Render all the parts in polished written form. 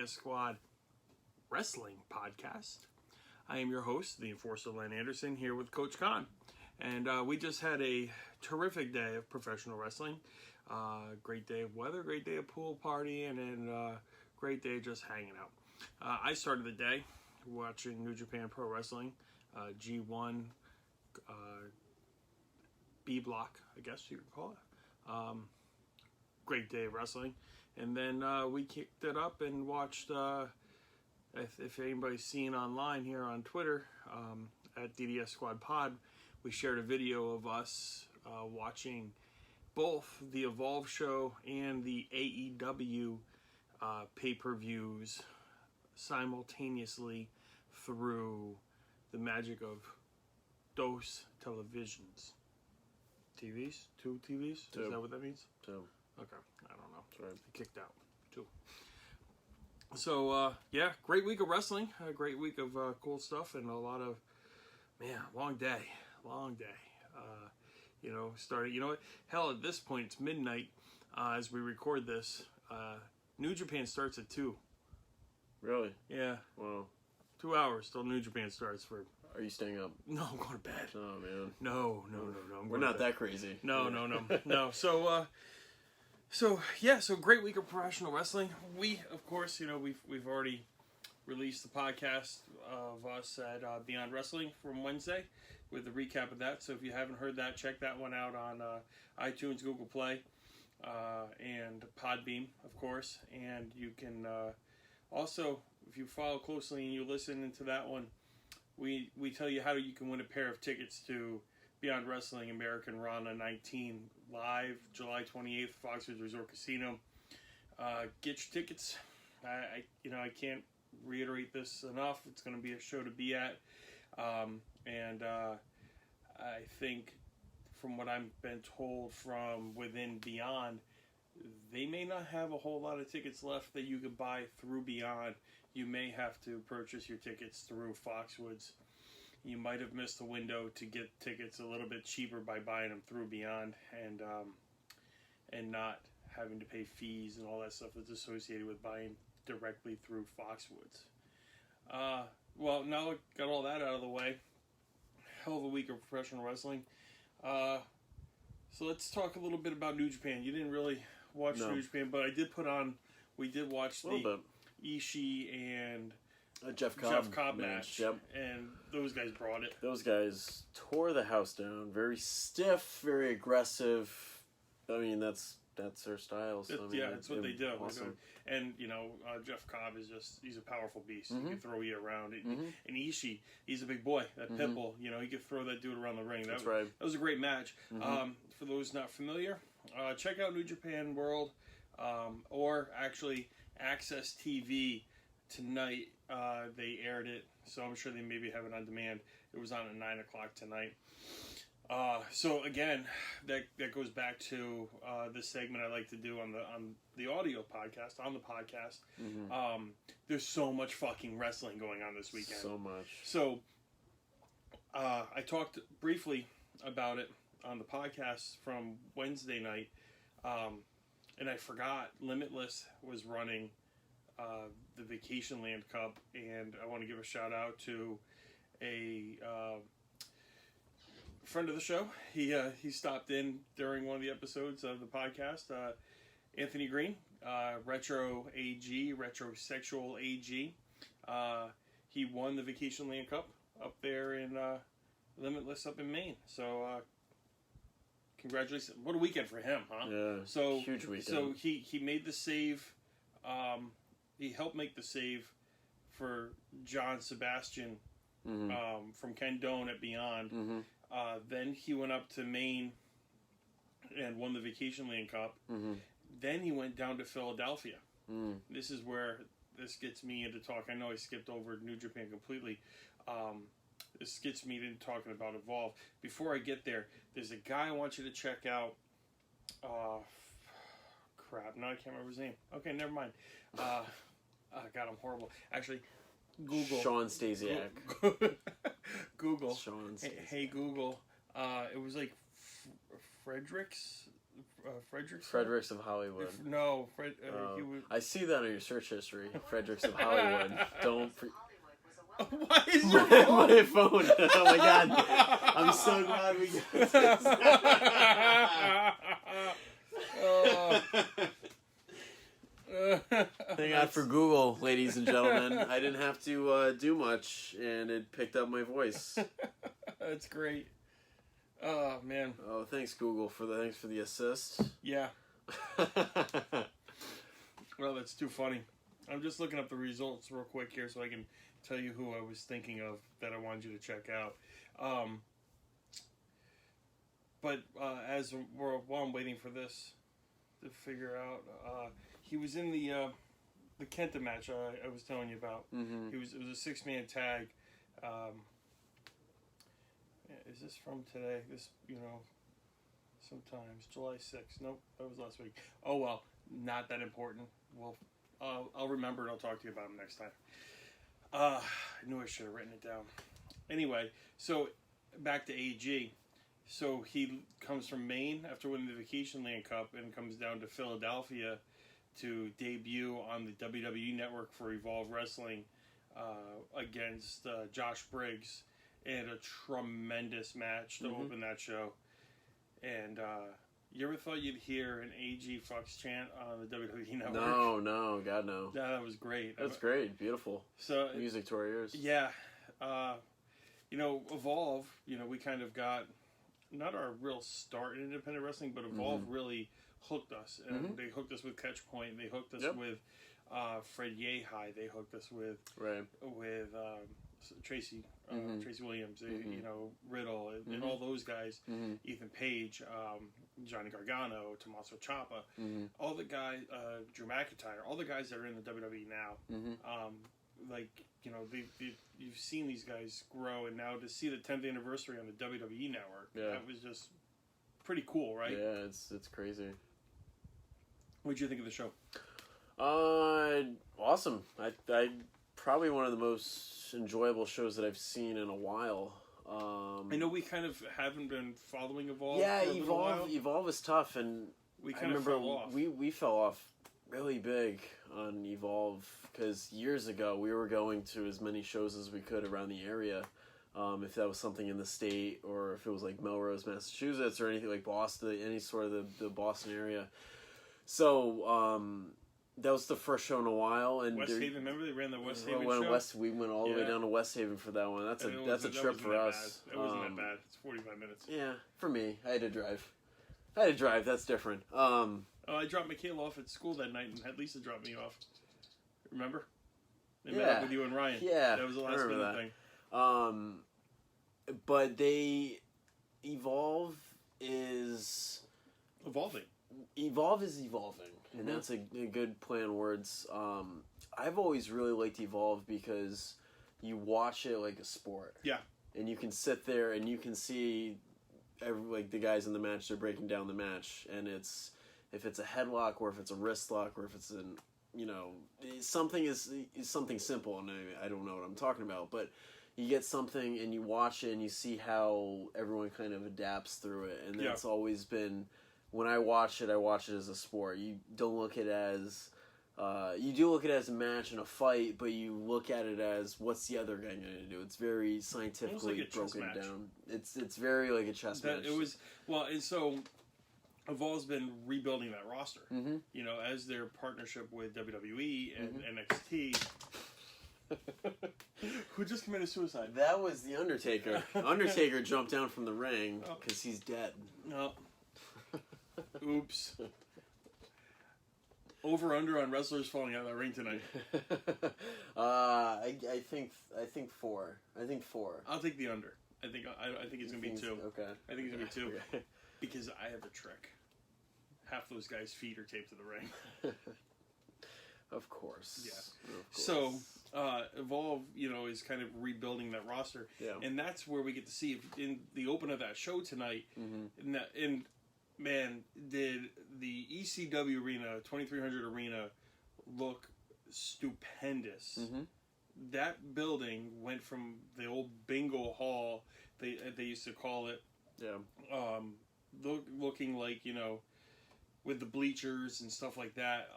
DDS Squad Wrestling Podcast. I am your host, the Enforcer Len Anderson, here with Coach Khan. And we just had a terrific day of professional wrestling. Great day of weather, great day of pool party, and then great day just hanging out. I started the day watching New Japan Pro Wrestling, G1, B Block, I guess you could call it. Great day of wrestling. And then we kicked it up and watched, if anybody's seen online here on Twitter, at DDS Squad Pod, we shared a video of us watching both the Evolve show and the AEW pay-per-views simultaneously through the magic of DOS televisions. TVs? 2 TVs? Two. Is that what that means? 2. Okay, I don't know. That's right. I kicked out. 2. So, yeah, great week of wrestling. A great week of cool stuff and a lot of, long day. Started, what? Hell, at this point, it's midnight as we record this. New Japan starts at 2. Really? Yeah. Wow. 2 hours till New Japan starts for... Are you staying up? No, I'm going to bed. Oh, man. No. We're not that crazy. No. So great week of professional wrestling. We, of course, we've already released the podcast of us at Beyond Wrestling from Wednesday with the recap of that. So if you haven't heard that, check that one out on iTunes, Google Play, and Podbeam, of course. And you can also, if you follow closely and you listen into that one, we tell you how you can win a pair of tickets to Beyond Wrestling American Rana 19 live July 28th, Foxwoods Resort Casino. Get your tickets. I can't reiterate this enough. It's going to be a show to be at, and I think from what I've been told from within Beyond, they may not have a whole lot of tickets left that you could buy through Beyond. You may have to purchase your tickets through Foxwoods. You might have missed the window to get tickets a little bit cheaper by buying them through Beyond and not having to pay fees and all that stuff that's associated with buying directly through Foxwoods. Well, now I got all that out of the way. Hell of a week of professional wrestling. So let's talk a little bit about New Japan. You didn't really watch New Japan, but we did watch the Ishii and Jeff Cobb match. Yep. And those guys brought it. Those guys tore the house down. Very stiff, very aggressive. I mean, that's their style. So, that's what they do. Awesome. And, Jeff Cobb he's a powerful beast. Mm-hmm. He can throw you around. And Ishii, he's a big boy. That pit bull, he could throw that dude around the ring. That's right. That was a great match. Mm-hmm. For those not familiar, check out New Japan World, or actually Access TV tonight. They aired it, so I'm sure they maybe have it on demand. It was on at 9 o'clock tonight. So again, that goes back to this segment I like to do on the audio podcast, on the podcast. Mm-hmm. There's so much fucking wrestling going on this weekend. So much. So I talked briefly about it on the podcast from Wednesday night, and I forgot Limitless was running the Vacation Land Cup, and I want to give a shout out to a friend of the show. He stopped in during one of the episodes of the podcast. Anthony Green, Retrosexual AG. He won the Vacation Land Cup up there in Limitless up in Maine. So congratulations! What a weekend for him, huh? Yeah. So huge weekend. So he made the save. He helped make the save for John Sebastian from Ken Doan at Beyond. Mm-hmm. Then he went up to Maine and won the Vacation Land Cup. Mm-hmm. Then he went down to Philadelphia. Mm. This is where this gets me into talk. I know I skipped over New Japan completely. This gets me into talking about Evolve. Before I get there, there's a guy I want you to check out. Crap, now I can't remember his name. Okay, never mind. God, I'm horrible. Actually, Google. Sean Stasiak. Google. Sean Stasiak. Hey, Google. It was like Fredericks. Fredericks? Fredericks of Hollywood. No, he Oh. was... I see that on your search history. Fredericks of Hollywood. Don't. Why is your my phone? Oh my god! I'm so glad we got this. Thank God for Google, ladies and gentlemen. I didn't have to do much, and it picked up my voice. That's great. Oh man. Oh, thanks Google thanks for the assist. Yeah. Well, that's too funny. I'm just looking up the results real quick here so I can tell you who I was thinking of that I wanted you to check out. But while I'm waiting for this to figure out, he was in the Kenta match I was telling you about. Mm-hmm. It was a 6-man tag. Is this from today? This, sometimes July 6th. Nope, that was last week. Oh well, not that important. Well, I'll remember and I'll talk to you about him next time. I knew I should have written it down. Anyway, so back to AG. So he comes from Maine after winning the Vacation Land Cup and comes down to Philadelphia to debut on the WWE Network for Evolve Wrestling against Josh Briggs, and a tremendous match to open that show. And you ever thought you'd hear an AG Fucks chant on the WWE Network? No, God no. That was great. That's great, beautiful. So music to our ears. Yeah, Evolve. We kind of got not our real start in independent wrestling, but Evolve really hooked us, and they hooked us with Catch Point. They hooked us with Fred Yehai. They hooked us with Tracy Williams. Riddle, and all those guys. Ethan Page, Johnny Gargano, Tommaso Ciampa, all the guys, Drew McIntyre, all the guys that are in the WWE now. You've seen these guys grow, and now to see the 10th anniversary on the WWE Network, that was just pretty cool, right? Yeah, it's crazy. What did you think of the show? Awesome. I probably one of the most enjoyable shows that I've seen in a while. I know we kind of haven't been following Evolve. Yeah, for a little while. Evolve is tough, and we kind of fell off. We fell off really big on Evolve because years ago we were going to as many shows as we could around the area. If that was something in the state, or if it was like Melrose, Massachusetts, or anything like Boston, any sort of the Boston area. So that was the first show in a while. And West Haven, remember they ran the West Haven show? We went all the way down to West Haven for that one. That's a trip for us. It wasn't that bad. It's 45 minutes. Yeah, for me, I had to drive. That's different. I dropped Michaela off at school that night and had Lisa drop me off. Remember? They met up with you and Ryan. Yeah, that was the last minute thing. But Evolve is evolving. Evolve is evolving, and that's a good play on words. I've always really liked Evolve because you watch it like a sport. Yeah. And you can sit there and you can see the guys in the match, they're breaking down the match, and if it's a headlock or if it's a wrist lock or if it's something is something simple, and I don't know what I'm talking about, but you get something and you watch it and you see how everyone kind of adapts through it, and that's always been, when I watch it as a sport. You don't look at it as you do look at it as a match and a fight, but you look at it as, what's the other guy going to do? It's very scientifically like broken down. It's very like a chess match. It was, and so Evolve's been rebuilding that roster. As their partnership with WWE and NXT. Who just committed suicide? That was the Undertaker. Undertaker jumped down from the ring because he's dead. No. Oops. Over under on wrestlers falling out of that ring tonight. I think 4. I think 4. I'll take the under. I think it's gonna be 2. Okay. I think it's gonna be 2 because I have a trick. Half those guys' feet are taped to the ring. Of course. Yeah. Of course. So Evolve, is kind of rebuilding that roster, and that's where we get to see in the open of that show tonight. And man, did the ECW arena, 2300 arena, look stupendous. That building went from the old bingo hall, they used to call it, looking like, with the bleachers and stuff like that,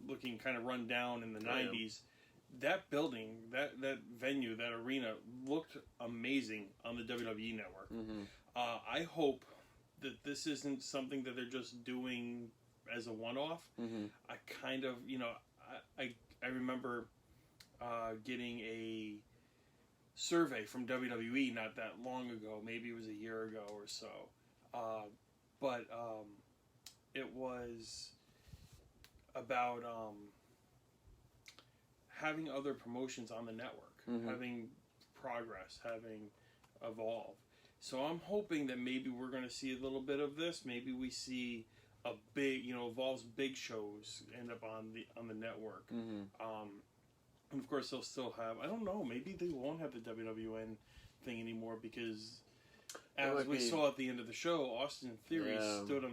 looking kind of run down in the 90s. That building, that venue, that arena looked amazing on the WWE network. I hope that this isn't something that they're just doing as a one-off. I kind of, I remember getting a survey from WWE not that long ago. Maybe it was a year ago or so. But it was about having other promotions on the network, having Progress, having Evolve. So I'm hoping that maybe we're going to see a little bit of this. Maybe we see a big, Evolve's big shows end up on the network. And of course they'll still have, I don't know, maybe they won't have the WWN thing anymore, because as we saw at the end of the show, Austin Theory stood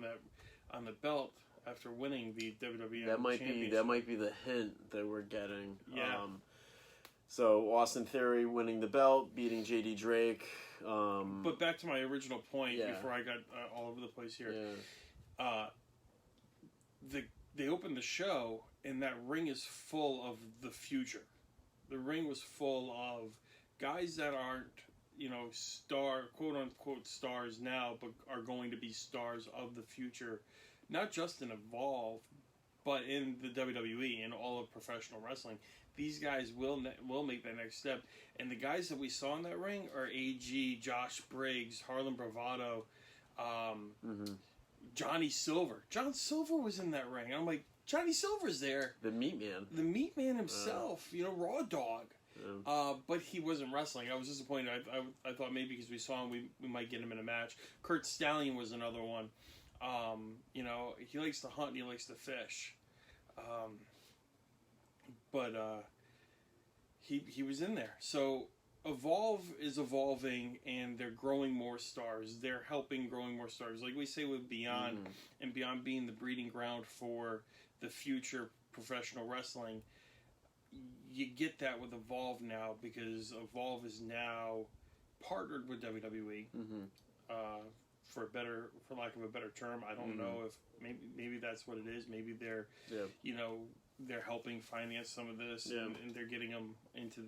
on the belt after winning the WWE Championship. That might be the hint that we're getting. Yeah. So Austin Theory winning the belt, beating JD Drake. But back to my original point before I got all over the place here. They opened the show, and that ring is full of the future. The ring was full of guys that aren't, quote unquote stars now, but are going to be stars of the future, not just in Evolve, but in the WWE and all of professional wrestling. These guys will make that next step. And the guys that we saw in that ring are AG, Josh Briggs, Harlem Bravado, Johnny Silver. John Silver was in that ring. I'm like, Johnny Silver's there. The Meat Man. The Meat Man himself. Raw Dog. But he wasn't wrestling. I was disappointed. I thought maybe because we saw him, we might get him in a match. Kurt Stallion was another one. He likes to hunt and he likes to fish. But he was in there. So Evolve is evolving, and they're growing more stars. They're helping growing more stars. Like we say with Beyond, and Beyond being the breeding ground for the future professional wrestling, you get that with Evolve now, because Evolve is now partnered with WWE. For lack of a better term, I don't know if maybe that's what it is. Maybe they're they're helping finance some of this, and they're getting them into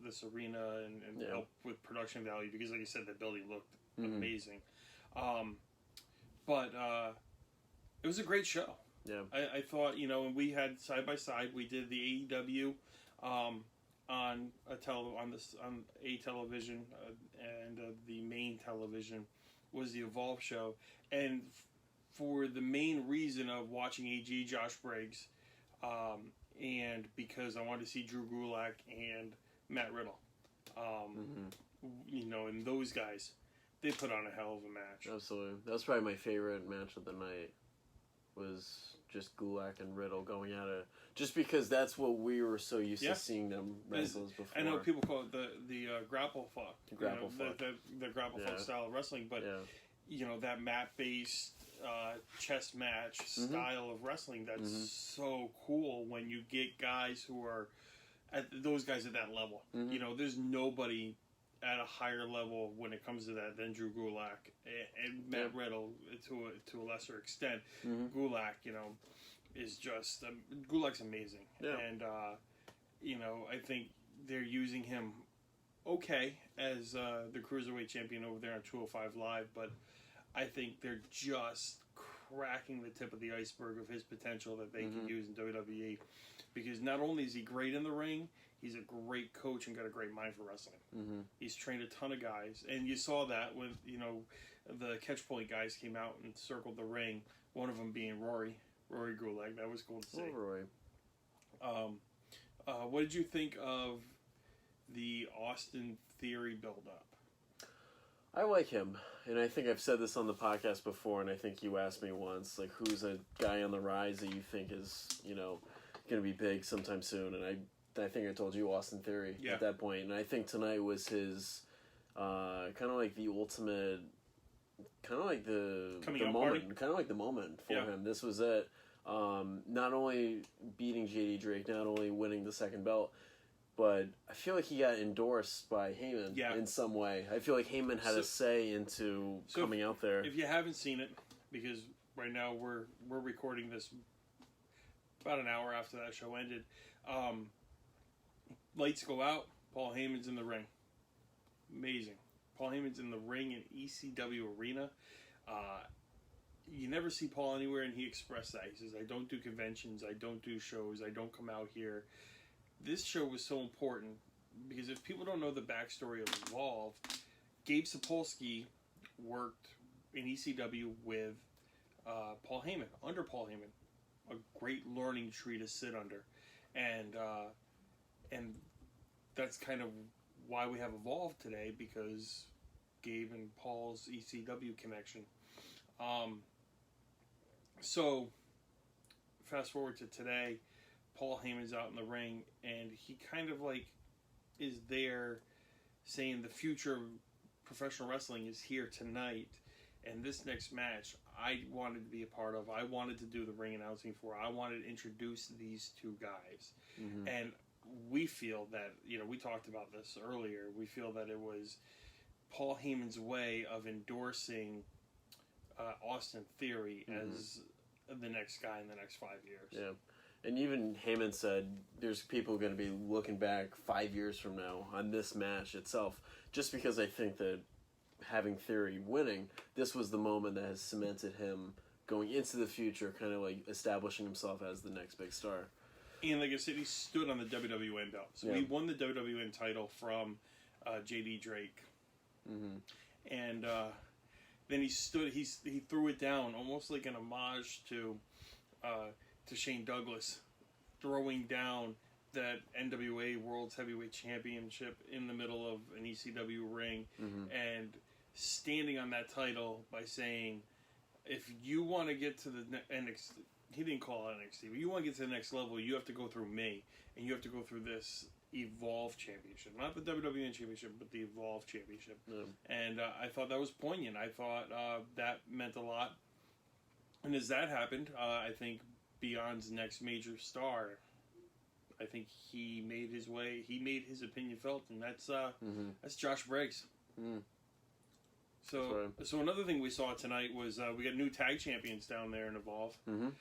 this arena and help with production value, because like I said, the building looked amazing. But it was a great show. I thought, and we had side by side. We did the AEW on a television, and the main television was the Evolve show. And for the main reason of watching AG, Josh Briggs, and because I wanted to see Drew Gulak and Matt Riddle, and those guys, they put on a hell of a match. Absolutely, that was probably my favorite match of the night. Was just Gulak and Riddle going at it, just because that's what we were so used to seeing them wrestlers before. I know people call it the grapple fuck, the grapple fuck style of wrestling, but that mat based chess match style of wrestling, that's so cool when you get guys who are those guys at that level. There's nobody at a higher level when it comes to that than Drew Gulak and Matt Riddle to a lesser extent. Gulak, is just Gulak's amazing, and I think they're using him as the cruiserweight champion over there on 205 Live, but I think they're just cracking the tip of the iceberg of his potential that they can use in WWE, because not only is he great in the ring, he's a great coach and got a great mind for wrestling. He's trained a ton of guys, and you saw that when the Catch Point guys came out and circled the ring. One of them being Rory Gulak. That was cool to see. Rory. What did you think of the Austin Theory build-up? I like him, and I think I've said this on the podcast before, and I think you asked me once, like, who's a guy on the rise that you think is, going to be big sometime soon, and I think I told you Austin Theory at that point, and I think tonight was his kind of like the ultimate, kind of like the moment, kind of like the moment for him. This was it. Not only beating JD Drake, not only winning the second belt, but I feel like he got endorsed by Heyman in some way. I feel like Heyman had a say into coming out there. If you haven't seen it, because right now we're recording this about an hour after that show ended. Lights go out. Paul Heyman's in the ring. Amazing. Paul Heyman's in the ring in ECW Arena. You never see Paul anywhere, and he expressed that. He says, I don't do conventions, I don't do shows, I don't come out here. This show was so important because if people don't know the backstory of Evolve, Gabe Sapolsky worked in ECW with Paul Heyman, under Paul Heyman. A great learning tree to sit under. And that's kind of why we have Evolve today, because Gabe and Paul's ECW connection. So, fast forward to today, Paul Heyman's out in the ring, and he kind of like is there saying the future of professional wrestling is here tonight, and this next match I wanted to be a part of. I wanted to do the ring announcing for. I wanted to introduce these two guys. Mm-hmm. And we feel that, we talked about this earlier, we feel that it was Paul Heyman's way of endorsing Austin Theory as the next guy in the next 5 years. Yeah. And even Heyman said there's people going to be looking back 5 years from now on this match itself, just because I think that having Theory winning, this was the moment that has cemented him going into the future, kind of like establishing himself as the next big star. And like I said, he stood on the WWN belt. So he won the WWN title from J.D. Drake. Mm-hmm. And then he stood, he threw it down, almost like an homage to Shane Douglas, throwing down that NWA World's Heavyweight Championship in the middle of an ECW ring, and standing on that title by saying, if you want to get to the NXT, he didn't call it NXT, but you want to get to the next level, you have to go through me, and you have to go through this Evolve Championship. Not the WWN Championship, but the Evolve Championship. Yeah. And I thought that was poignant. I thought that meant a lot. And as that happened, I think Beyond's next major star, I think he made his opinion felt, and that's Josh Briggs. Mm. So another thing we saw tonight was we got new tag champions down there in Evolve. Mm-hmm.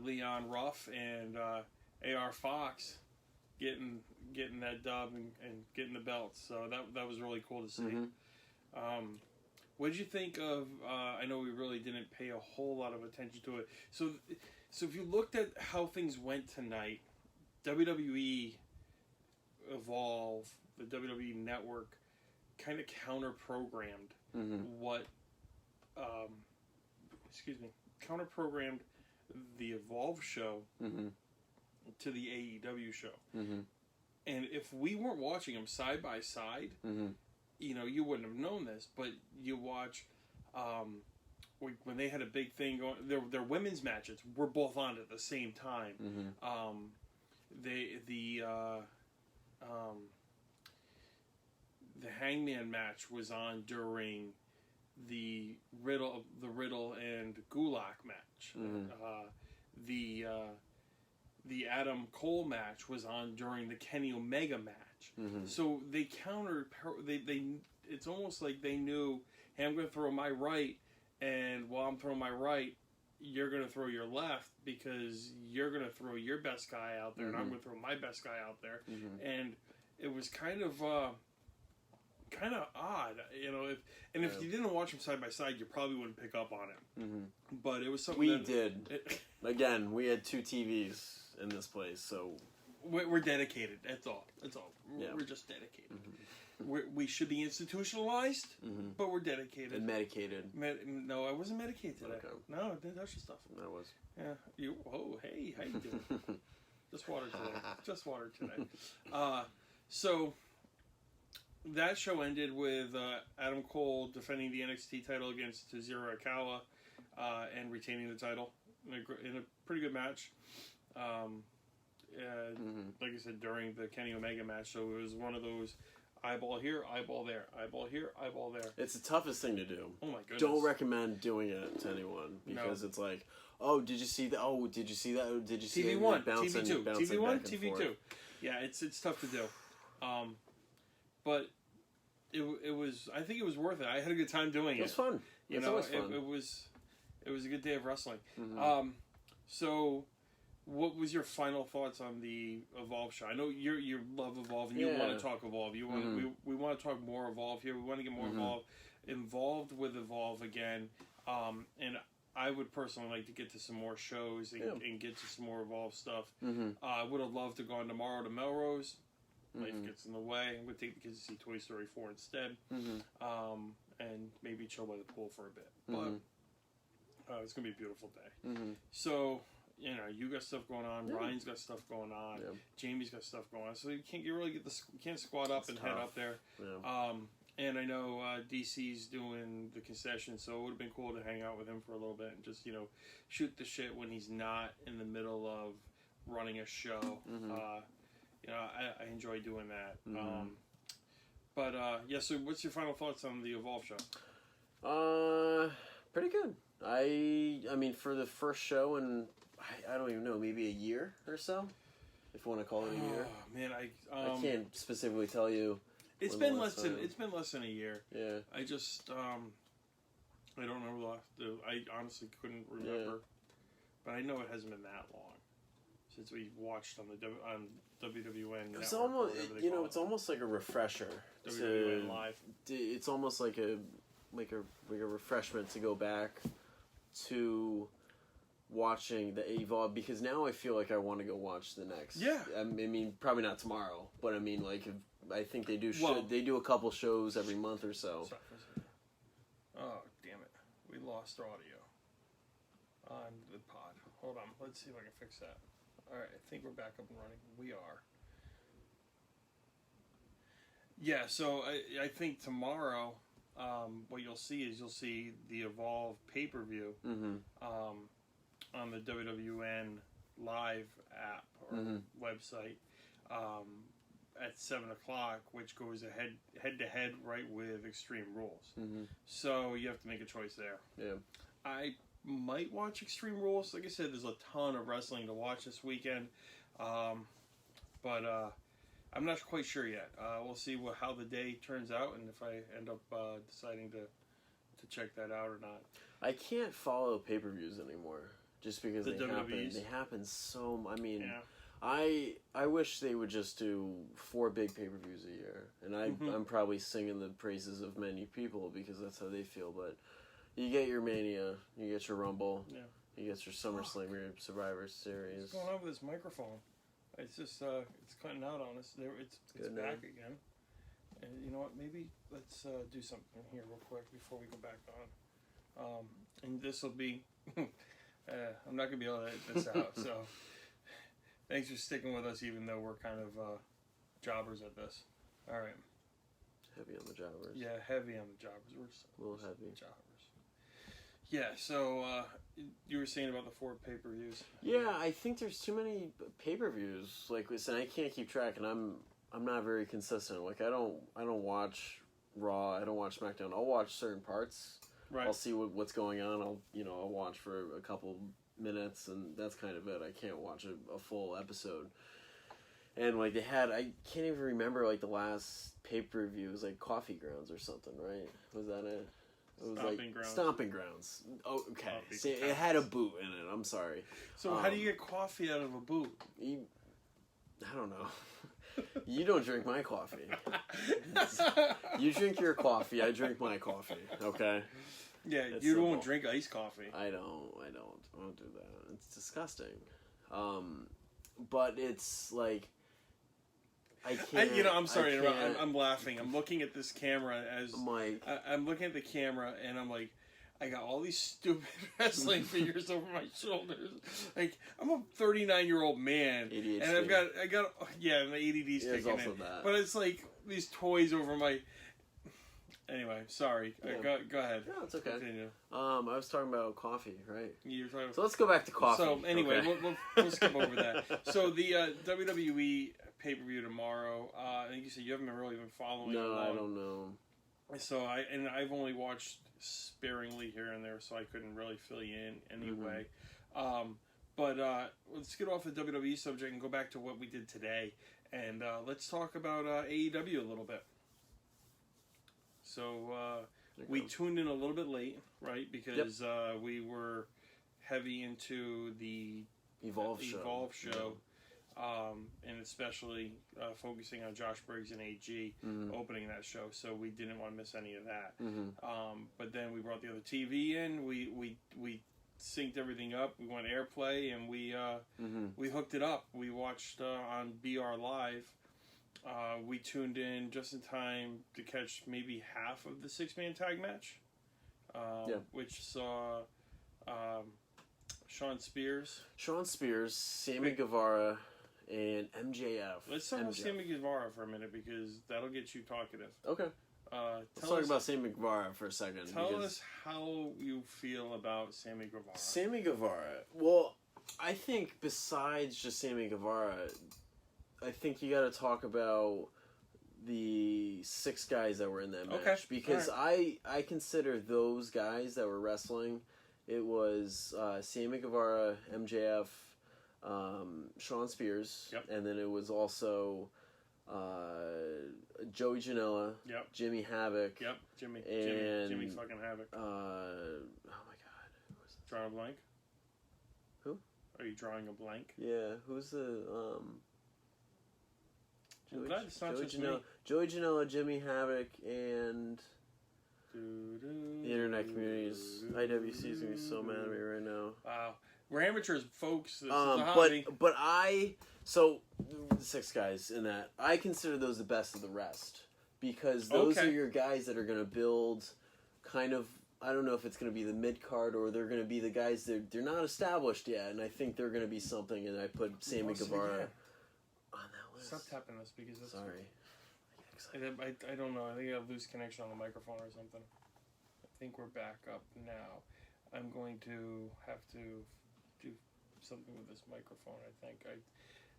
Leon Ruff and AR Fox getting that dub and getting the belts. So that was really cool to see. Mm-hmm. What did you think of? I know we really didn't pay a whole lot of attention to it. So if you looked at how things went tonight, WWE Evolve, the WWE Network, kind of counter-programmed counter-programmed the Evolve show to the AEW show. Mm-hmm. And if we weren't watching them side by side, you wouldn't have known this, but you watch when they had a big thing going, their women's matches were both on at the same time. Mm-hmm. The Hangman match was on during the Riddle and Gulak match. Mm-hmm. The Adam Cole match was on during the Kenny Omega match. Mm-hmm. So they it's almost like they knew, hey, I'm going to throw my right, and while I'm throwing my right, you're going to throw your left, because you're going to throw your best guy out there, and I'm going to throw my best guy out there. Mm-hmm. And it was kind of odd, if you didn't watch them side by side, you probably wouldn't pick up on it. Mm-hmm. But it was something we did. Again, we had 2 TVs in this place, so we're dedicated. That's all. We're just dedicated. Mm-hmm. We should be institutionalized, but we're dedicated and medicated. No, I wasn't medicated today. Okay. No, I didn't touch the stuff. I was. Yeah. Hey, how you doing? Just water today. So that show ended with Adam Cole defending the NXT title against Tozawa Akawa and retaining the title in a pretty good match. Like I said, during the Kenny Omega match, so it was one of those eyeball here, eyeball there, eyeball here, eyeball there. It's the toughest thing to do. Oh my goodness. Don't recommend doing it to anyone, because it's like, oh, did you see that? Oh, did you see that? Oh, did you see TV1, TV2, TV1, TV2. Yeah, it's tough to do. But it was. I think it was worth it. I had a good time doing it. It was fun. It's always fun. It was. It was a good day of wrestling. Mm-hmm. So, what was your final thoughts on the Evolve show? I know you love Evolve and you want to talk Evolve. You want we want to talk more Evolve here. We want to get more involved with Evolve again. And I would personally like to get to some more shows and get to some more Evolve stuff. I would have loved to go on tomorrow to Melrose. Life gets in the way. I'm going to take the kids to see Toy Story 4 instead. And maybe chill by the pool for a bit. But it's going to be a beautiful day. So, you know, you got stuff going on. Ryan's got stuff going on. Jamie's got stuff going on. So you can't squat up and head up there. And I know DC's doing the concession, so it would have been cool to hang out with him for a little bit and just, you know, shoot the shit when he's not in the middle of running a show. You know, I enjoy doing that. So what's your final thoughts on the Evolve show? Pretty good. I mean, for the first show in, I don't even know, maybe a year or so, if you want to call it a year. Oh, man, I can't specifically tell you. It's been less than a year. Yeah. I just I don't remember the last. I honestly couldn't remember, but I know it hasn't been that long since we watched on the WWN. It's almost it's almost like a refresher. WWN Live. It's almost like a refreshment to go back to watching the Evolve, because now I feel like I want to go watch the next. Yeah. I mean, probably not tomorrow, but I mean, like, I think they do they do a couple shows every month or so. Sorry for a second. Oh, damn it. We lost our audio on the pod. Hold on. Let's see if I can fix that. All right. I think we're back up and running. We are. Yeah, so I think tomorrow what you'll see the Evolve pay-per-view on the WWN Live app or website at 7 o'clock, which goes head to head right with Extreme Rules. So you have to make a choice there. Yeah, I might watch Extreme Rules. Like I said, there's a ton of wrestling to watch this weekend, but I'm not quite sure yet. We'll see how the day turns out, and if I end up deciding to check that out or not. I can't follow pay-per-views anymore. Just because they happen so. I mean, I wish they would just do 4 big pay-per-views a year, and I'm probably singing the praises of many people because that's how they feel. But you get your Mania, you get your Rumble, you get your SummerSlam, your Survivor Series. What's going on with this microphone? It's just it's cutting out on us. It's back again. And you know what? Maybe let's do something here real quick before we go back on. And this will be. I'm not going to be able to edit this out, so thanks for sticking with us, even though we're kind of jobbers at this. All right. Heavy on the jobbers. Yeah, heavy on the jobbers. We're a little heavy. Jobbers. Yeah, so you were saying about the 4 pay-per-views. Yeah, I think there's too many pay-per-views. Like we said, I can't keep track, and I'm not very consistent. Like I don't watch Raw. I don't watch SmackDown. I'll watch certain parts. Right. I'll see what's going on. I'll watch for a couple minutes, and that's kind of it. I can't watch a full episode. And like I can't even remember like the last pay-per-view was like Coffee Grounds or something, right? Was that it? It was Stomping Grounds. Oh, okay. See, it had a boot in it. I'm sorry. So how do you get coffee out of a boot? I don't know. You don't drink my coffee. You drink your coffee. I drink my coffee. Okay. Yeah, it's you simple. Don't drink iced coffee. I don't do that. It's disgusting. But it's like I can't. I'm sorry. I'm laughing. I'm looking at this camera I'm looking at the camera, and I'm like, I got all these stupid wrestling figures over my shoulders. Like I'm a 39-year-old man, ADHD. And I got my ADD's kicking in. That. But it's like these toys over my. Anyway, sorry. Yeah. Go ahead. No, it's okay. Continue. I was talking about coffie, right? You were talking about... So let's go back to coffee. So anyway, okay. we'll skip over that. So the WWE pay-per-view tomorrow. I think you said you haven't really been following. No, along. I don't know. So I've only watched sparingly here and there, so I couldn't really fill you in anyway. But let's get off the WWE subject and go back to what we did today, and let's talk about AEW a little bit. So We tuned in a little bit late, right? Because we were heavy into the Evolve show. And especially focusing on Josh Briggs and AG opening that show, so we didn't want to miss any of that. But then we brought the other TV in. We synced everything up. We went AirPlay, and we hooked it up. We watched on BR Live. We tuned in just in time to catch maybe half of the 6-man tag match, which saw Sean Spears, Sammy Guevara, and MJF. Let's talk about Sammy Guevara for a minute, because that'll get you talkative. Okay. Let's talk about Sammy Guevara for a second. Tell us how you feel about Sammy Guevara. Sammy Guevara. Well, I think besides just Sammy Guevara, I think you got to talk about the 6 guys that were in that match. Because I consider those guys that were wrestling, it was Sammy Guevara, MJF, Sean Spears, and then it was also Joey Janela, Jimmy Havoc, Jimmy fucking Havoc. Oh my God, who was it? Drawing a blank? Who? Are you drawing a blank? Yeah, who's the Joey Janela, Jimmy Havoc, and the internet communities. IWC is gonna be so mad at me right now. Wow, we're amateurs, folks. This is a hobby. But the 6 guys in that, I consider those the best of the rest, because those are your guys that are gonna build kind of. I don't know if it's going to be the mid-card or they're going to be the guys that they're not established yet, and I think they're going to be something, and I put Sammy Guevara on that list. Stop tapping this, because that's... Sorry. I don't know. I think I have loose connection on the microphone or something. I think we're back up now. I'm going to have to do something with this microphone, I think.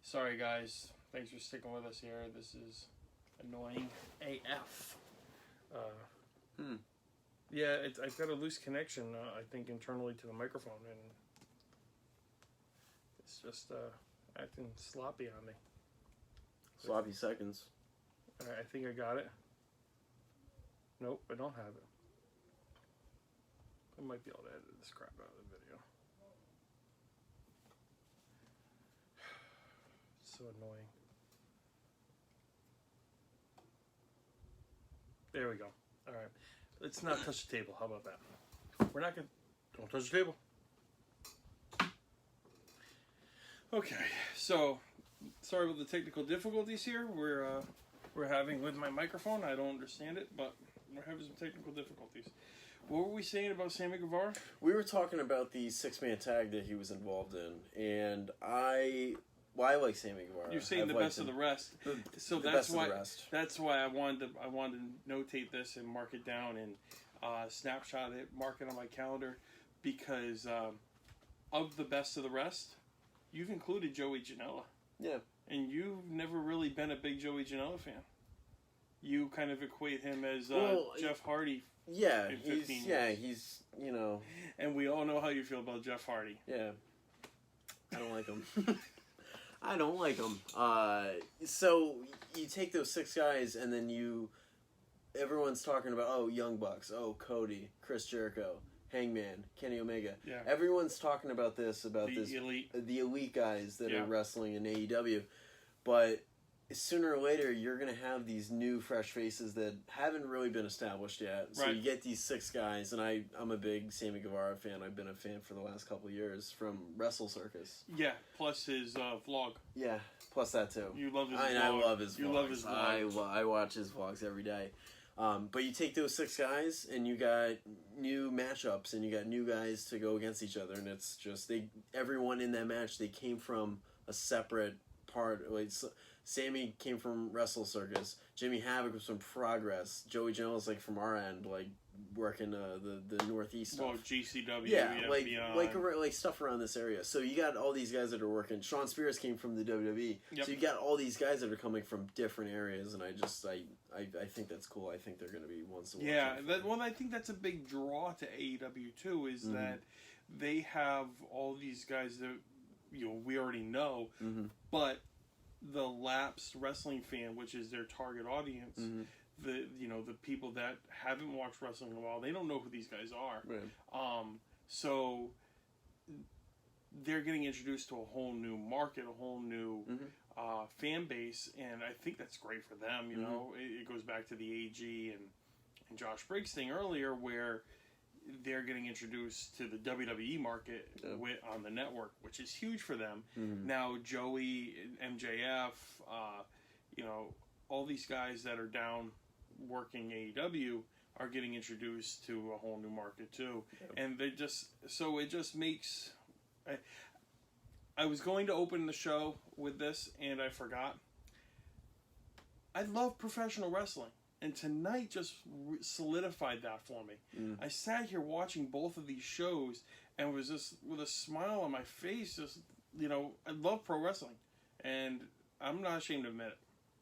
Sorry, guys. Thanks for sticking with us here. This is annoying AF. Yeah, I've got a loose connection, I think, internally to the microphone, and it's just acting sloppy on me. Sloppy seconds. Alright, I think I got it. Nope, I don't have it. I might be able to edit this crap out of the video. It's so annoying. There we go. Alright. Let's not touch the table. How about that? We're not going to... Don't touch the table. Okay. So, sorry about the technical difficulties here. We're having with my microphone. I don't understand it, but we're having some technical difficulties. What were we saying about Sammy Guevara? We were talking about the 6-man tag that he was involved in, and I like Sammy Guevara. You're saying the best of the rest. So that's why I wanted to notate this and mark it down and snapshot it, mark it on my calendar, because of the best of the rest, you've included Joey Janela. Yeah. And you've never really been a big Joey Janela fan. You kind of equate him as Jeff Hardy. Yeah, he's you know. And we all know how you feel about Jeff Hardy. Yeah. I don't like him. I don't like them. So you take those 6 guys, and then everyone's talking about, Young Bucks, Cody, Chris Jericho, Hangman, Kenny Omega. Yeah. Everyone's talking about the elite guys that are wrestling in AEW. But sooner or later, you're going to have these new, fresh faces that haven't really been established yet. So you get these 6 guys, and I'm a big Sammy Guevara fan. I've been a fan for the last couple of years from Wrestle Circus. Yeah, plus his vlog. Yeah, plus that too. You love his vlog. I love his vlogs. You love his vlog. I watch his vlogs every day. But you take those 6 guys, and you got new matchups, and you got new guys to go against each other, and it's just everyone in that match, they came from a separate part. Like, Sammy came from Wrestle Circus. Jimmy Havoc was from Progress. Joey Janela's from our end, working the Northeast stuff. Well, GCW, like stuff around this area. So you got all these guys that are working. Sean Spears came from the WWE. Yep. So you got all these guys that are coming from different areas, and I think that's cool. I think they're going to be ones to watch. Yeah, I think that's a big draw to AEW too, is that they have all these guys that we already know, but the lapsed wrestling fan, which is their target audience, the people that haven't watched wrestling in a while, they don't know who these guys are. Right. So they're getting introduced to a whole new market, a whole new fan base, and I think that's great for them. You know, it goes back to the AG and Josh Briggs thing earlier, where they're getting introduced to the WWE market on the network, which is huge for them. Now Joey, MJF, all these guys that are down working AEW are getting introduced to a whole new market too, and it just makes. I was going to open the show with this, and I forgot. I love professional wrestling, and tonight just solidified that for me. I sat here watching both of these shows, and was just with a smile on my face. Just I love pro wrestling, and I'm not ashamed to admit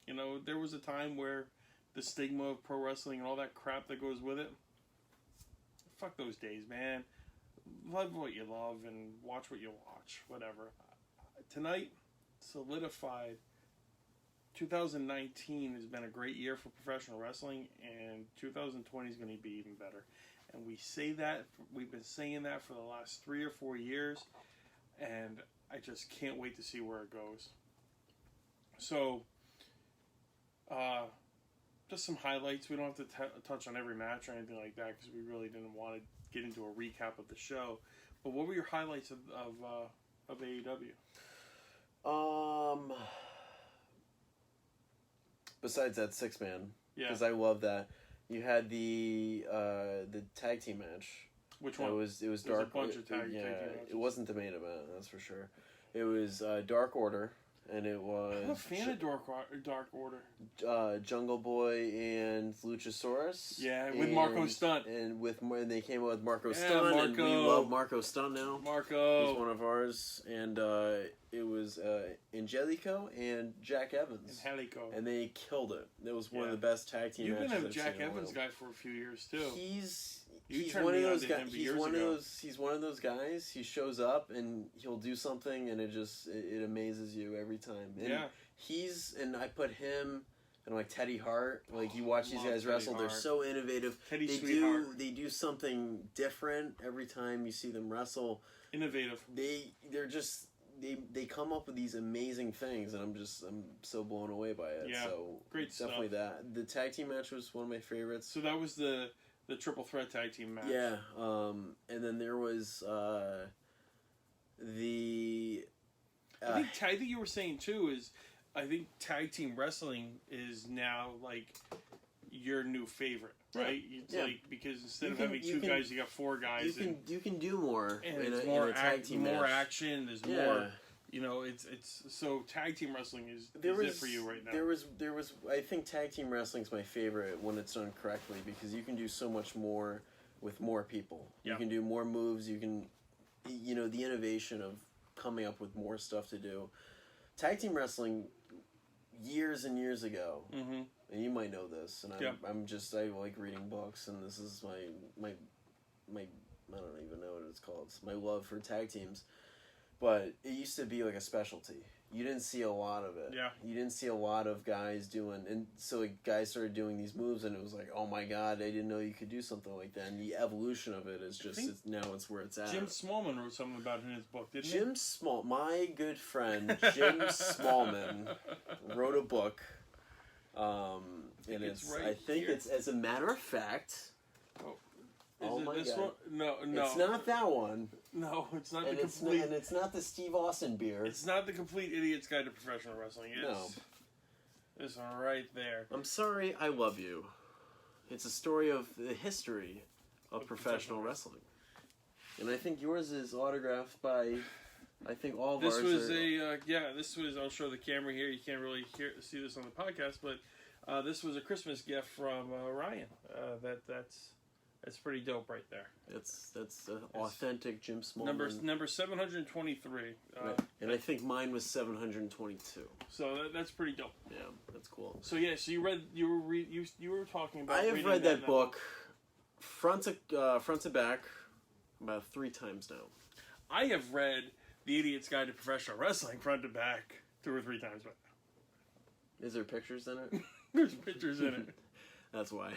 it. There was a time where the stigma of pro wrestling and all that crap that goes with it. Fuck those days, man. Love what you love and watch what you watch. Whatever. Tonight, solidified. 2019 has been a great year for professional wrestling, and 2020 is going to be even better. And we've been saying that for the last 3 or 4 years, and I just can't wait to see where it goes. So, just some highlights. We don't have to touch on every match or anything like that, because we really didn't want to get into a recap of the show. But what were your highlights of AEW? Besides that 6-man, because I love that, you had the tag team match. Which one? It was Dark. A bunch of tag team matches. It wasn't the main event, that's for sure. It was Dark Order. And it was... I'm a fan of Dark Order. Jungle Boy and Luchasaurus. Yeah, with Marco Stunt. And they came out with Marco Stunt. Marco. And we love Marco Stunt now. Marco. He's one of ours. And it was Angelico and Jack Evans. And they killed it. It was one of the best tag team matches You've been a Jack Evans guy for a few years, too. He's one of those guys. He's one of those guys. He shows up and he'll do something, and it amazes you every time. And and I put him and like Teddy Hart. Like you watch these guys wrestle, they're so innovative. They do something different every time you see them wrestle. Innovative. They come up with these amazing things, and I'm so blown away by it. Yeah, so great stuff. Definitely that. The tag team match was one of my favorites. So that was the triple threat tag team match. Yeah, and then there was the. I think you were saying too is, I think tag team wrestling is now like your new favorite, right? It's like, because instead of having two guys, you got 4 guys. You can do more. And it's more tag team more action. There's more. It's so tag team wrestling is it for you right now. There was I think tag team wrestling's my favorite when it's done correctly, because you can do so much more with more people. You can do more moves. You can, the innovation of coming up with more stuff to do. Tag team wrestling, years and years ago, and you might know this, and I like reading books, and this is my I don't even know what it's called. It's my love for tag teams. But it used to be like a specialty. You didn't see a lot of it. Yeah. You didn't see a lot of guys doing... And so guys started doing these moves, and it was like, oh my God, I didn't know you could do something like that. And the evolution of it is just... Now it's where it's at. Jim Smallman wrote something about it in his book, didn't he? My good friend, Jim Smallman, wrote a book. And I think it's, as a matter of fact... Oh my God. One? No. It's not that one. No, it's not and the complete... And it's not the Steve Austin beer. It's not the Complete Idiot's Guide to Professional Wrestling. It's right there. I'm sorry, I love you. It's a story of the history of professional wrestling. And I think yours is autographed by... I think all of ours This was... I'll show the camera here. You can't really see this on the podcast, but this was a Christmas gift from Ryan. That's pretty dope right there. That's authentic Jim Smallman. Number 723. And I think mine was 722. So that's pretty dope. Yeah, that's cool. So so you were talking about. I have read that book front to back about 3 times now. I have read The Idiot's Guide to Professional Wrestling front to back 2 or 3 times. Is there pictures in it? There's pictures in it. That's why.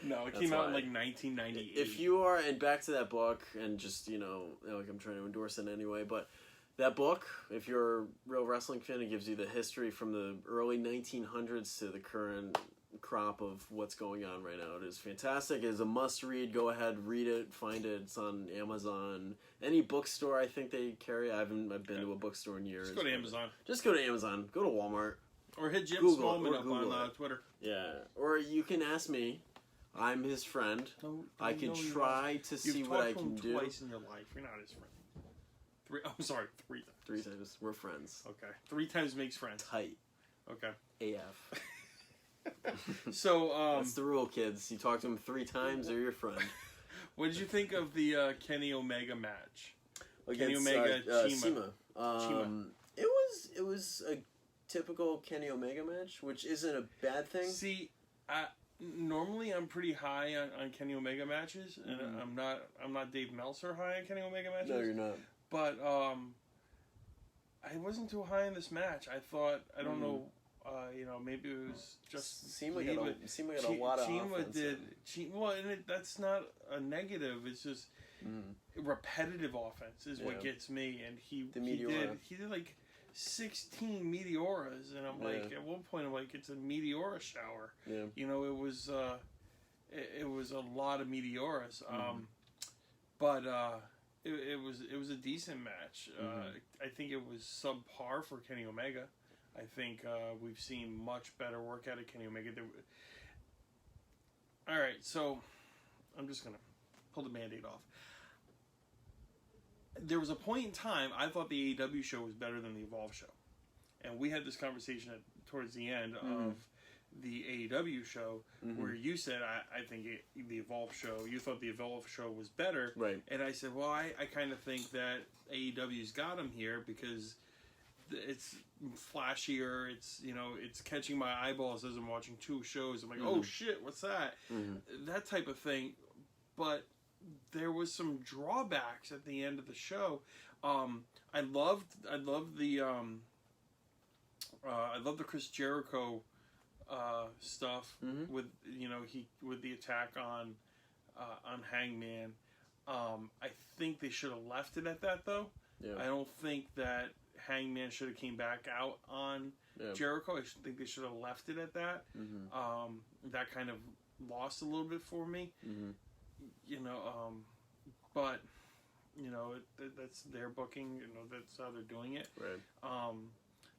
No, it came out in like 1998. If you are, and back to that book, and just, like I'm trying to endorse it anyway, but that book, if you're a real wrestling fan, it gives you the history from the early 1900s to the current crop of what's going on right now. It is fantastic. It is a must-read. Go ahead, read it, find it. It's on Amazon. Any bookstore I think they carry. I've been to a bookstore in years. Just go to Amazon. Just go to Amazon. Go to Walmart. Or hit Jim Smallman up on Twitter. Yeah. Or you can ask me. I'm his friend. No, I can try to see what I can do. You've talked to him twice in your life. You're not his friend. I'm sorry, 3 times. 3 times. We're friends. Okay. 3 times makes friends. Tight. Okay. AF. So, that's the rule, kids. You talk to him 3 times, they're your friend. What did you think of the Kenny Omega match? Kenny Omega, Chima. It was a typical Kenny Omega match, which isn't a bad thing. See, normally I'm pretty high on Kenny Omega matches, and I'm not Dave Meltzer high on Kenny Omega matches. No, you're not. But I wasn't too high in this match. I thought, I don't know. Maybe it was just Chima got a lot of offense. Well, and that's not a negative. It's just repetitive offense is what gets me. And he did like 16 Meteoras, and I'm like, at one point I'm like, it's a Meteora shower. Yeah. It was a lot of Meteoras. But it was a decent match. I think it was subpar for Kenny Omega. I think we've seen much better work out of Kenny Omega. All right, so I'm just going to pull the Band-Aid off. There was a point in time I thought the AEW show was better than the Evolve show. And we had this conversation towards the end of the AEW show where you said, I think the Evolve show, you thought the Evolve show was better. Right. And I said, well, I kind of think that AEW's got him here because it's flashier. It's it's catching my eyeballs as I'm watching 2 shows. I'm like, oh shit, what's that? That type of thing. But there was some drawbacks at the end of the show. I loved the Chris Jericho stuff with with the attack on Hangman. I think they should have left it at that though. Yeah. I don't think that Hangman should have came back out on Jericho. I think they should have left it at that. That kind of lost a little bit for me. But that's their booking. That's how they're doing it. Right.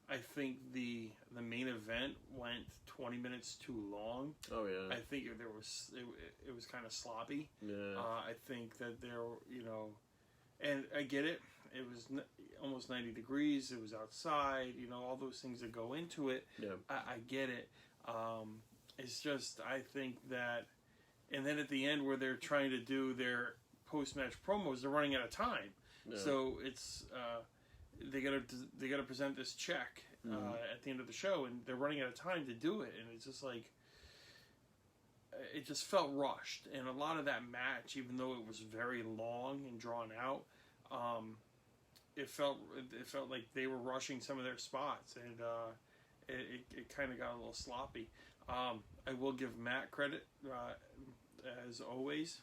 I think the main event went 20 minutes too long. Oh yeah. I think it was kind of sloppy. Yeah. I think that and I get it. It was almost 90 degrees. It was outside. All those things that go into it. Yeah. I get it. It's just I think that, and then at the end where they're trying to do their post-match promos, they're running out of time. Yeah. So it's they gotta present this check at the end of the show, and they're running out of time to do it, and it's just like it just felt rushed. And a lot of that match, even though it was very long and drawn out, it felt like they were rushing some of their spots, and it kind of got a little sloppy. I will give Matt credit as always.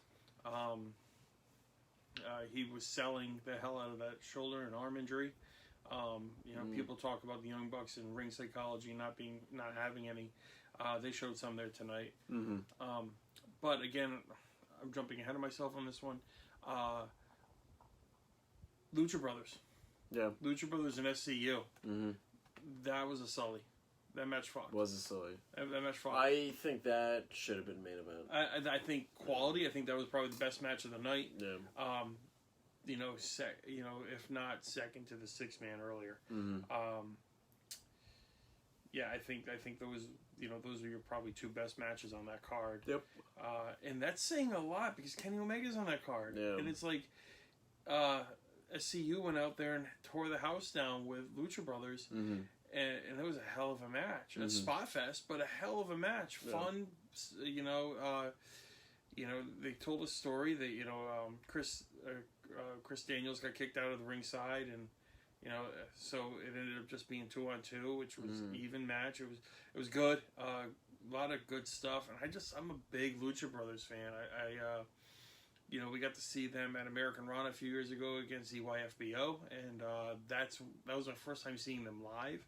He was selling the hell out of that shoulder and arm injury. People talk about the Young Bucks and ring psychology not having any. They showed some there tonight. But again, I'm jumping ahead of myself on this one. Lucha Brothers. Yeah. Lucha Brothers and SCU. That was a sully. That match fought. Was a sully. That match fought. I think that should have been main event. I think quality. I think that was probably the best match of the night. Yeah. If not second to the 6-man earlier. Yeah, I think those are your probably 2 best matches on that card. Yep. And that's saying a lot because Kenny Omega's on that card. Yeah. And it's like SCU went out there and tore the house down with Lucha Brothers. And it was a hell of a match. A spot fest, but a hell of a match. Yeah. Fun, they told a story that, Chris Daniels got kicked out of the ringside, and, So it ended up just being 2-on-2, which was even match. It was good. A lot of good stuff, and I'm a big Lucha Brothers fan. We got to see them at American Ron a few years ago against EYFBO, and that was my first time seeing them live.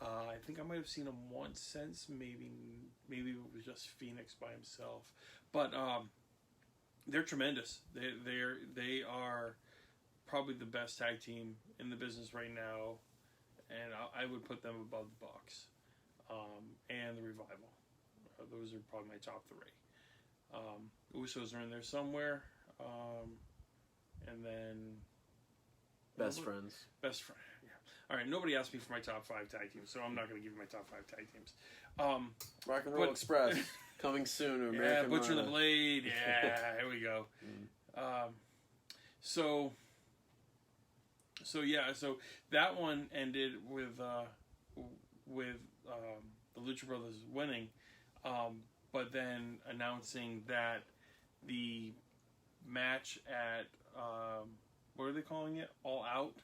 I think I might have seen them once since. Maybe it was just Phoenix by himself, but they're tremendous. They are probably the best tag team in the business right now, and I would put them above the Bucks and the Revival. Those are probably my top three. Usos are in there somewhere, and then Best friends. Yeah. All right. Nobody asked me for my top 5 tag teams, so I'm not going to give you my top 5 tag teams. Rock and Roll Express coming soon to American. Yeah, Butcher and the Blade. Yeah, here we go. So that one ended with the Lucha Brothers winning, but then announcing that the match at what are they calling it? All Out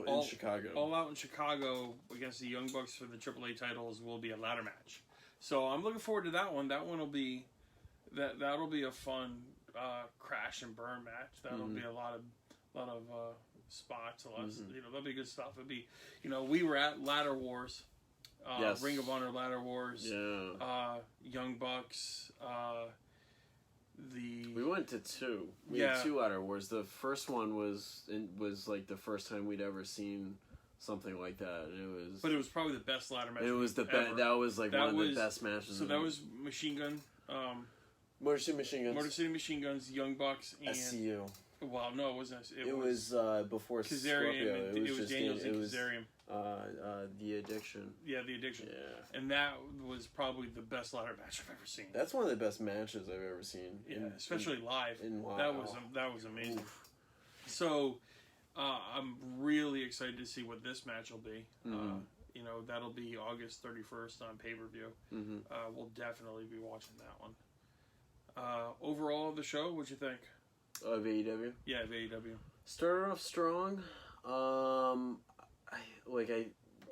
in Chicago. All Out in Chicago against the Young Bucks for the AAA titles will be a ladder match. So I'm looking forward to that one. That one will be that'll be a fun crash and burn match. That'll be a lot of spots. That'll be good stuff. It'll be, we were at Ladder Wars, yes. Ring of Honor Ladder Wars. Yeah. Young Bucks. We went to 2. We had 2 Ladder Wars. The first one was like the first time we'd ever seen something like that. But it was probably the best ladder match. It was the best. That was like one of the best matches. So that was Machine Gun. Motor City Machine Guns. Motor City Machine Guns, Young Bucks, and SCU. Well, no, it wasn't. It was before Kazarian. Scorpio. It was Daniels and Kazarian. The Addiction. Yeah, The Addiction. Yeah. And that was probably the best ladder match I've ever seen. That's one of the best matches I've ever seen. Yeah, especially live. Live. That was amazing. Oof. So, I'm really excited to see what this match will be. That'll be August 31st on pay-per-view. We'll definitely be watching that one. Overall, the show, what'd you think? Of AEW? Yeah, of AEW. Started off strong. I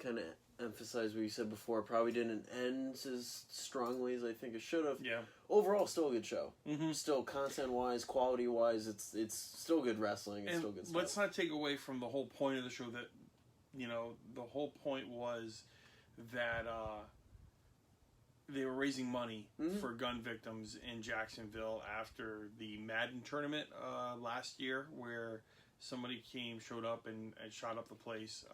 kind of emphasized what you said before. Probably didn't end as strongly as I think it should have. Yeah. Overall, still a good show. Still, content-wise, quality-wise, it's still good wrestling. It's still good stuff. Let's not take away from the whole point of the show that, the whole point was that they were raising money for gun victims in Jacksonville after the Madden tournament last year, where somebody showed up and shot up the place.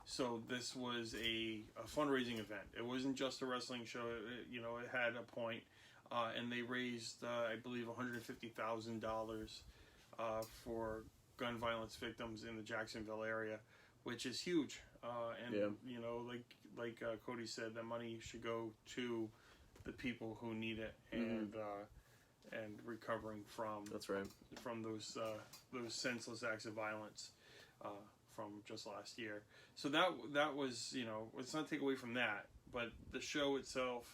So this was a fundraising event. It wasn't just a wrestling show. It had a point, and they raised, I believe, $150,000 for gun violence victims in the Jacksonville area, which is huge. Like Cody said, that money should go to the people who need it and recovering from. That's right. From those senseless acts of violence from just last year. So that was, let's not take away from that, but the show itself,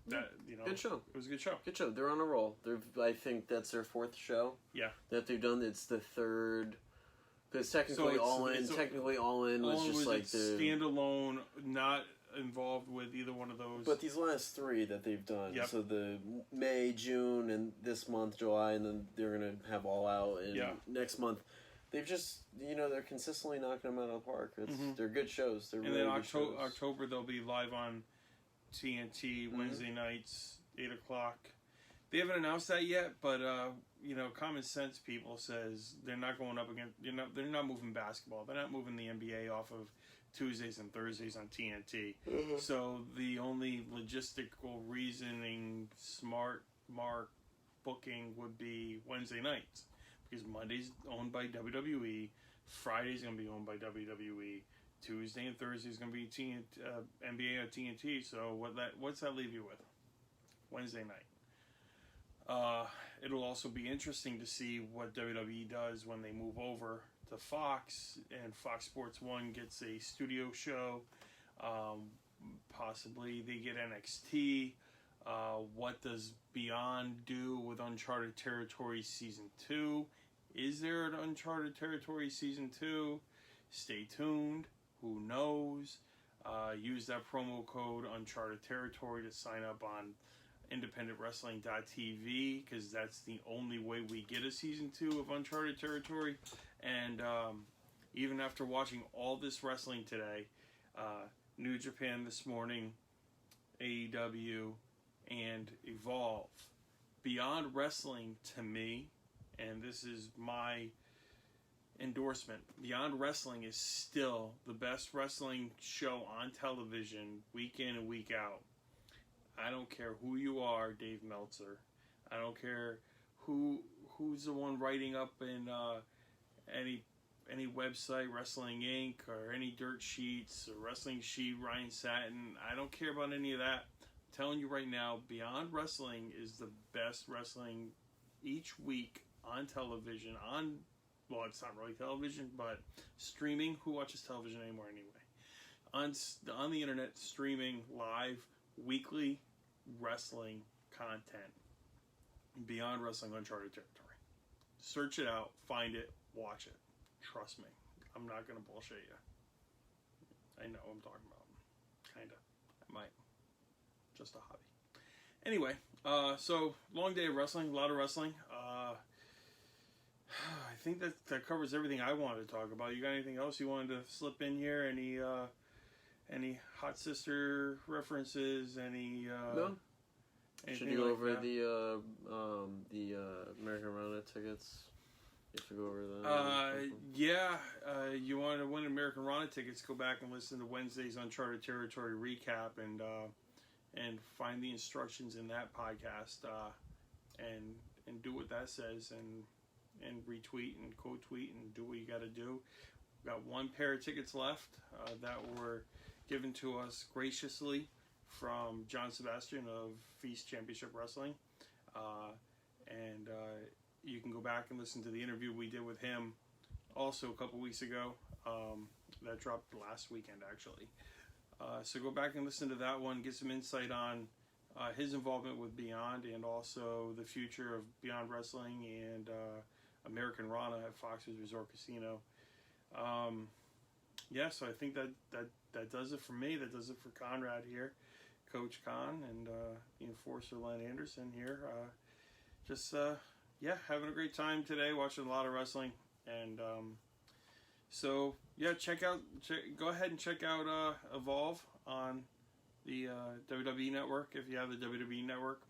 good show. It was a good show. Good show. They're on a roll. I think that's their 4th show. Yeah. That they've done. It's the 3rd. Because technically, All In was just like the standalone, not involved with either one of those. But these last 3 that they've done, so the May, June, and this month, July, and then they're gonna have All Out, and next month, they've just they're consistently knocking them out of the park. They're good shows. They're really good shows. October they'll be live on TNT Wednesday nights, 8:00. They haven't announced that yet, but common sense people says they're not going up against. They're not moving basketball. They're not moving the NBA off of Tuesdays and Thursdays on TNT. So the only logistical reasoning, smart mark booking would be Wednesday nights, because Monday's owned by WWE, Friday's going to be owned by WWE, Tuesday and Thursday is going to be NBA on TNT. So what's that leave you with? Wednesday night. It'll also be interesting to see what WWE does when they move over to Fox, and Fox Sports 1 gets a studio show. Possibly they get NXT. What does Beyond do with Uncharted Territory Season 2? Is there an Uncharted Territory Season 2? Stay tuned. Who knows? Use that promo code Uncharted Territory to sign up on independentwrestling.tv, because that's the only way we get a Season 2 of Uncharted Territory. And even after watching all this wrestling today, New Japan this morning, AEW, and Evolve, Beyond Wrestling to me, and this is my endorsement, Beyond Wrestling is still the best wrestling show on television week in and week out. I don't care who you are, Dave Meltzer. I don't care who's the one writing up in any website, Wrestling Inc., or any dirt sheets, or Wrestling Sheet, Ryan Satin. I don't care about any of that. I'm telling you right now, Beyond Wrestling is the best wrestling each week on television, well, it's not really television, but streaming. Who watches television anymore anyway? On the internet, streaming live weekly wrestling content. Beyond Wrestling Uncharted Territory. Search it out, find it, watch it. Trust me, I'm not going to bullshit you. I know what I'm talking about. Kinda. I might. Just a hobby. Anyway, so long day of wrestling, a lot of wrestling. I think that covers everything I wanted to talk about. You got anything else you wanted to slip in here? Any Hot Sister references? No. Should you go over the American Rona tickets? You have to go over that. Yeah. You want to win American Rona tickets? Go back and listen to Wednesday's Uncharted Territory recap and find the instructions in that podcast and do what that says and retweet and quote tweet and do what you got to do. We've got one pair of tickets left that were given to us graciously from John Sebastian of Feast Championship Wrestling, and you can go back and listen to the interview we did with him also a couple weeks ago. That dropped last weekend actually. So go back and listen to that one, get some insight on his involvement with Beyond and also the future of Beyond Wrestling and American Rana at Fox's Resort Casino. So I think that does it for me. That does it for Conrad here, Coach Con, and the Enforcer Len Anderson here. Having a great time today, watching a lot of wrestling, and go ahead and check out Evolve on the WWE Network if you have the WWE Network.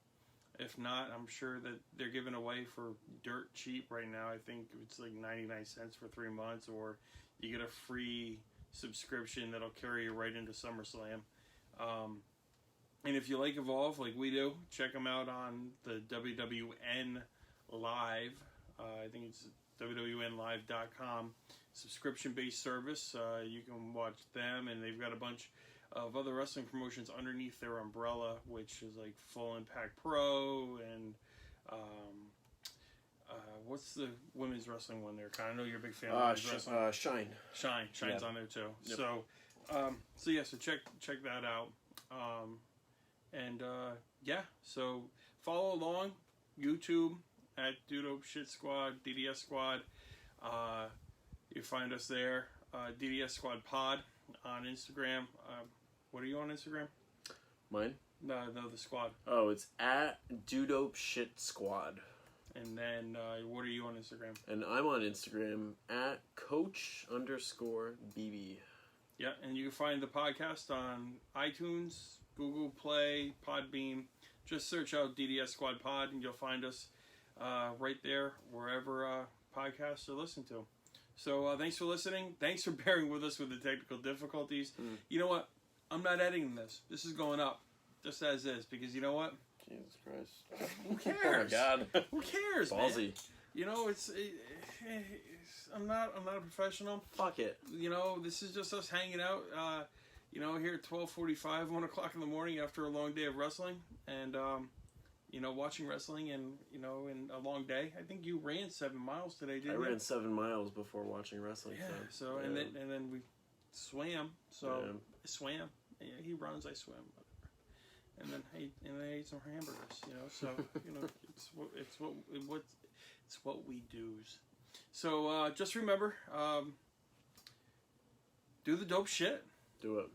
If not, I'm sure that they're giving away for dirt cheap right now. I think it's like 99 cents for 3 months, or you get a free subscription that'll carry you right into SummerSlam. And if you like Evolve like we do, check them out on the WWN Live. I think it's WWNlive.com. Subscription-based service. You can watch them, and they've got a bunch of other wrestling promotions underneath their umbrella, which is like Full Impact Pro and what's the women's wrestling one there? I know you're a big fan of women's wrestling. Shine's on there too. Yep. So check that out. So follow along YouTube at Dudo Shit Squad, DDS Squad. You find us there. DDS Squad Pod on Instagram. What are you on Instagram? Mine? No, the squad. Oh, it's at Dudope Shit Squad. And then, what are you on Instagram? And I'm on Instagram at Coach_BB. Yeah, and you can find the podcast on iTunes, Google Play, Podbean. Just search out DDS Squad Pod, and you'll find us right there, wherever podcasts are listened to. So, thanks for listening. Thanks for bearing with us with the technical difficulties. You know what? I'm not editing this. This is going up, just as is, because you know what? Jesus Christ. Who cares? Oh my God. Who cares, Ballsy. man? You know, I'm not a professional. Fuck it. You know, this is just us hanging out, here at 12:45, 1 o'clock in the morning after a long day of wrestling, and, watching wrestling and, in a long day. I think you ran 7 miles today, didn't you? I ran 7 miles before watching wrestling. Yeah, and then we swam, so I swam. Yeah, he runs, I swim. And then I ate some hamburgers, So it's what we do's. So just remember, do the dope shit. Do it.